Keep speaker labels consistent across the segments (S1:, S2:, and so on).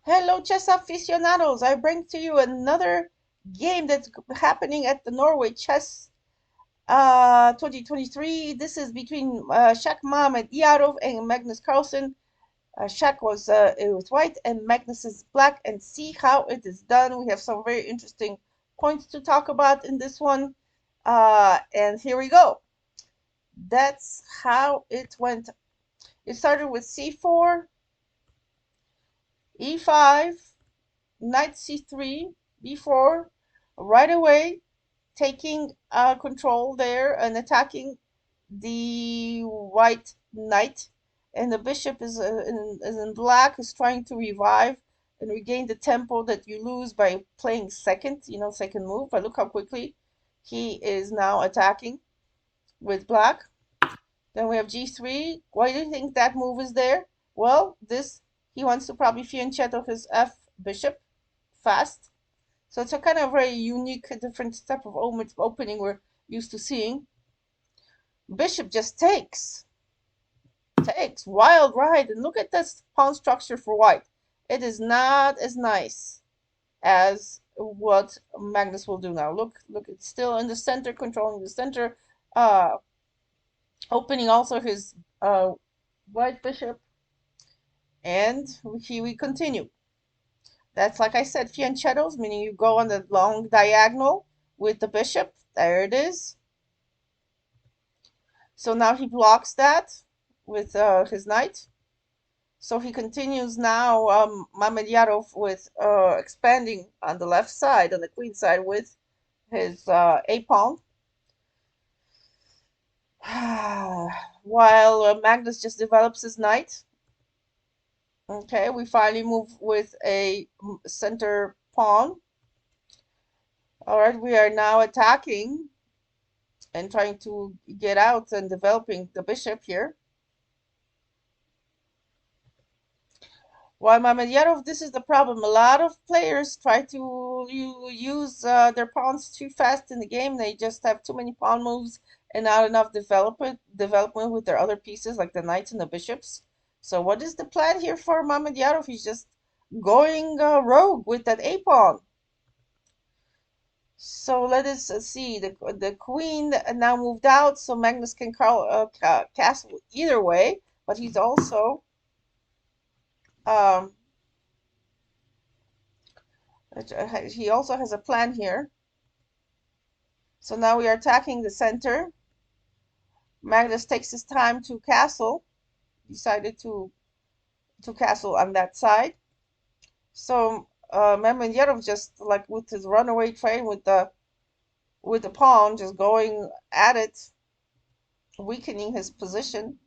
S1: Hello, chess aficionados. I bring to you another game that's happening at the Norway Chess 2023. This is between Mamedyarov and Magnus Carlsen. Shaq was it was white and Magnus is black. And see how it is done. We have some very interesting points to talk about in this one. And here we go. That's how it went. It started with c4, e5, knight c3, b4, right away taking control there and attacking the white knight. And the bishop is in black, is trying to revive and regain the tempo that you lose by playing second, second move. But look how quickly he is now attacking with black. Then we have g3. Why do you think that move is there? Well, he wants to probably fianchetto his f bishop fast. So it's a kind of very unique, different type of opening we're used to seeing. Bishop just takes. Wild ride. And look at this pawn structure for white. It is not as nice as what Magnus will do now. Look, it's still in the center, controlling the center. Opening also his white bishop. And we continue. That's, like I said, fianchettos, meaning you go on the long diagonal with the bishop. There it is. So now he blocks that with his knight. So he continues now, Mamedyarov, with expanding on the left side, on the queen side, with his a pawn. While Magnus just develops his knight. Okay, we finally move with a center pawn. All right, we are now attacking and trying to get out and developing the bishop here. While Mamedyarov, this is the problem. A lot of players try to use their pawns too fast in the game. They just have too many pawn moves and not enough development with their other pieces, like the knights and the bishops. So what is the plan here for Mamedyarov? He's just going rogue with that a pawn. So let us see. The queen now moved out, so Magnus can castle either way, but he's also um, he also has a plan here. So now we are attacking the center. Magnus takes his time to castle. Decided to castle on that side. So Mamedyarov, just like with his runaway train with the pawn, just going at it, weakening his position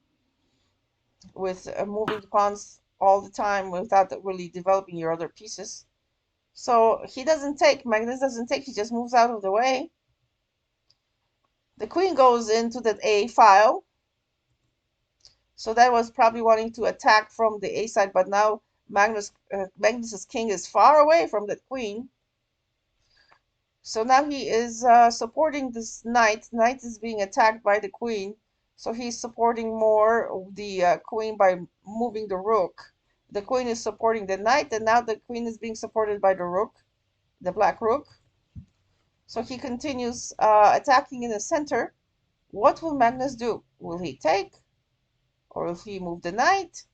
S1: with moving the pawns all the time without really developing your other pieces. So he doesn't take, Magnus doesn't take, he just moves out of the way. The queen goes into that A file. So that was probably wanting to attack from the A side, but now Magnus's king is far away from that queen. So now he is supporting this knight. Knight is being attacked by the queen. So he's supporting more the queen by moving the rook. The queen is supporting the knight, and now the queen is being supported by the rook, the black rook. So he continues attacking in the center. What will Magnus do? Will he take? Or will he move the knight?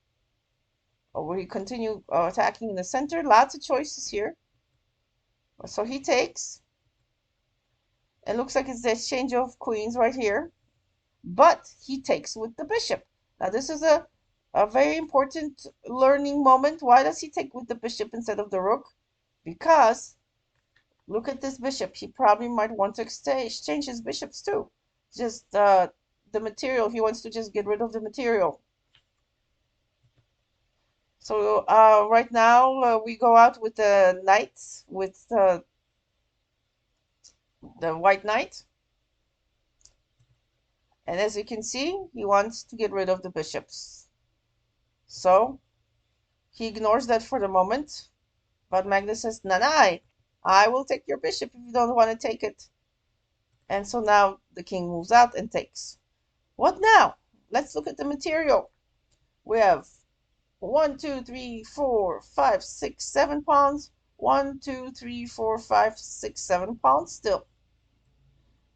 S1: Or will he continue attacking in the center? Lots of choices here. So he takes. It looks like it's the exchange of queens right here. But he takes with the bishop. Now this is a very important learning moment. Why does he take with the bishop instead of the rook? Because look at this bishop. He probably might want to exchange his bishops too. Just the material. He wants to just get rid of the material. So right now we go out with the knights, with the white knight. And as you can see, he wants to get rid of the bishops. So he ignores that for the moment. But Magnus says, Nanai, I will take your bishop if you don't want to take it. And so now the king moves out and takes. What now? Let's look at the material. We have 1, 2, 3, 4, 5, 6, 7 pawns. 1, 2, 3, 4, 5, 6, 7 pawns still.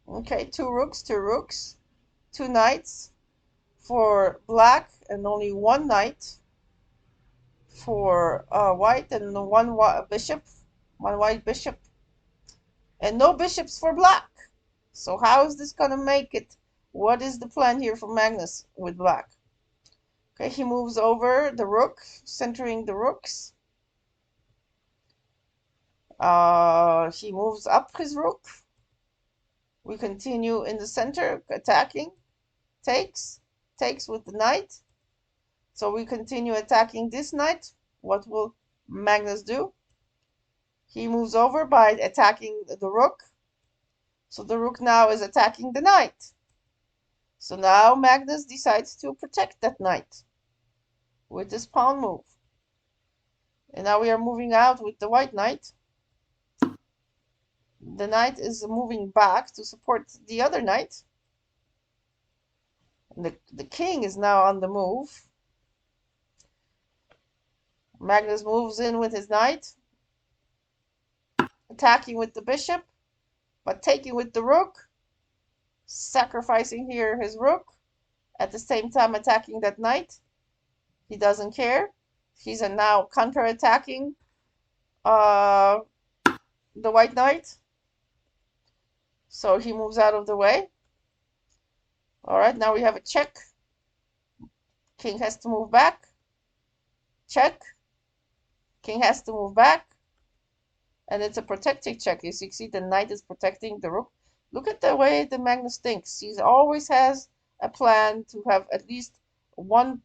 S1: Okay, 2 rooks, 2 rooks, 2 knights for black, and only 1 knight for white, and 1 bishop, 1 white bishop, and no bishops for black. So how is this gonna make it? What is the plan here for Magnus with black? Okay, he moves over the rook, centering the rooks. He moves up his rook. We continue in the center, attacking. Takes with the knight. So we continue attacking this knight. What will Magnus do? He moves over by attacking the rook. So the rook now is attacking the knight. So now Magnus decides to protect that knight with this pawn move. And now we are moving out with the white knight. The knight is moving back to support the other knight. And the king is now on the move. Magnus moves in with his knight, attacking with the bishop, but taking with the rook, sacrificing here his rook, at the same time attacking that knight. He doesn't care. He's now counter-attacking the white knight. So he moves out of the way. All right, now we have a check. King has to move back. Check. King has to move back. And it's a protecting check. As you see, the knight is protecting the rook. Look at the way the Magnus thinks. He always has a plan to have at least one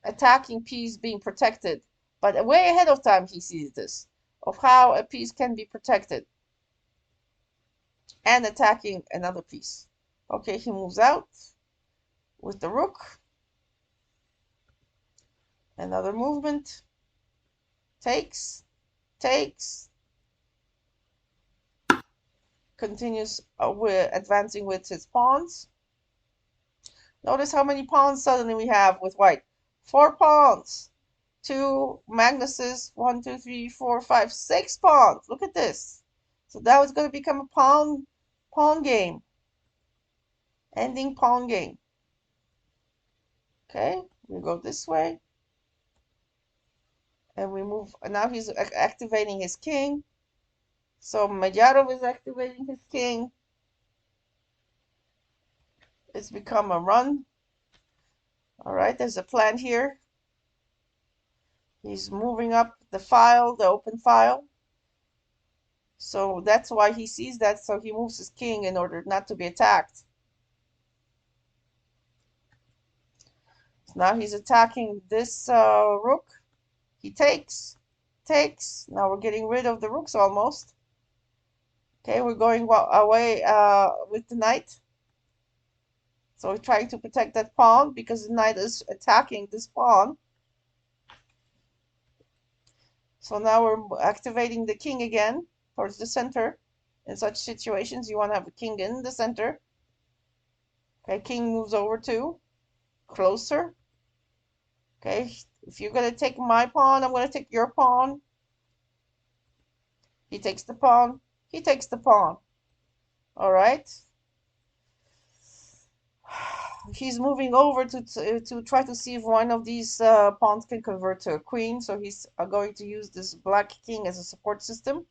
S1: attacking piece being protected. But way ahead of time he sees this, of how a piece can be protected. And attacking another piece. Okay, he moves out with the rook. Another movement. Takes. Continues advancing with his pawns. Notice how many pawns suddenly we have with white. 4 pawns. 2 Magnuses. 1, 2, 3, 4, 5, 6 pawns. Look at this. So now it's going to become a pawn game. Ending pawn game. Okay, we go this way. And we move. Now he's activating his king. So Mamedyarov is activating his king. It's become a run. All right, there's a plan here. He's moving up the file, the open file. So that's why he sees that. So he moves his king in order not to be attacked. So now he's attacking this rook. He takes. Now we're getting rid of the rooks almost. Okay, we're going away with the knight. So we're trying to protect that pawn because the knight is attacking this pawn. So now we're activating the king again towards the center. In such situations, you want to have a king in the center. Okay, king moves over too. Closer. Okay, if you're going to take my pawn, I'm going to take your pawn. He takes the pawn. He takes the pawn. All right. He's moving over to try to see if one of these pawns can convert to a queen. So he's going to use this black king as a support system.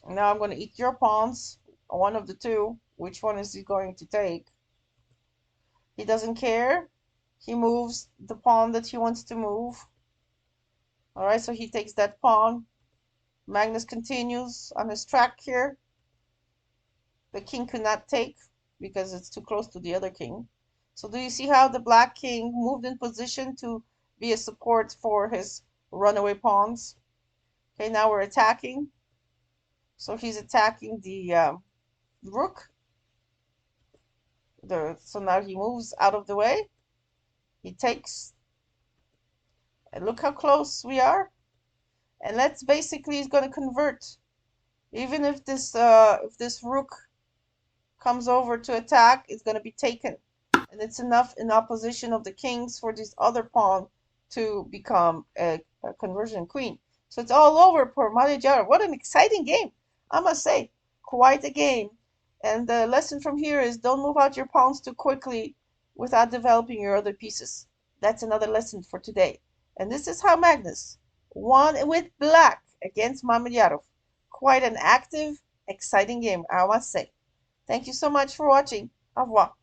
S1: Now I'm going to eat your pawns. One of the two. Which one is he going to take? He doesn't care. He moves the pawn that he wants to move. All right, so he takes that pawn. Magnus continues on his track here. The king could not take because it's too close to the other king. So do you see how the black king moved in position to be a support for his runaway pawns? Okay, now we're attacking. So he's attacking the rook. So now he moves out of the way. He takes. And look how close we are. And that's basically is going to convert. Even if this rook comes over to attack, it's going to be taken. And and it's enough in opposition of the kings for this other pawn to become a conversion queen. So it's all over for Mamedyarov. What an exciting game, I must say. Quite a game. And the lesson from here is don't move out your pawns too quickly without developing your other pieces. That's another lesson for today. And this is how Magnus won with black against Mamedyarov. Quite an active, exciting game, I must say. Thank you so much for watching. Au revoir.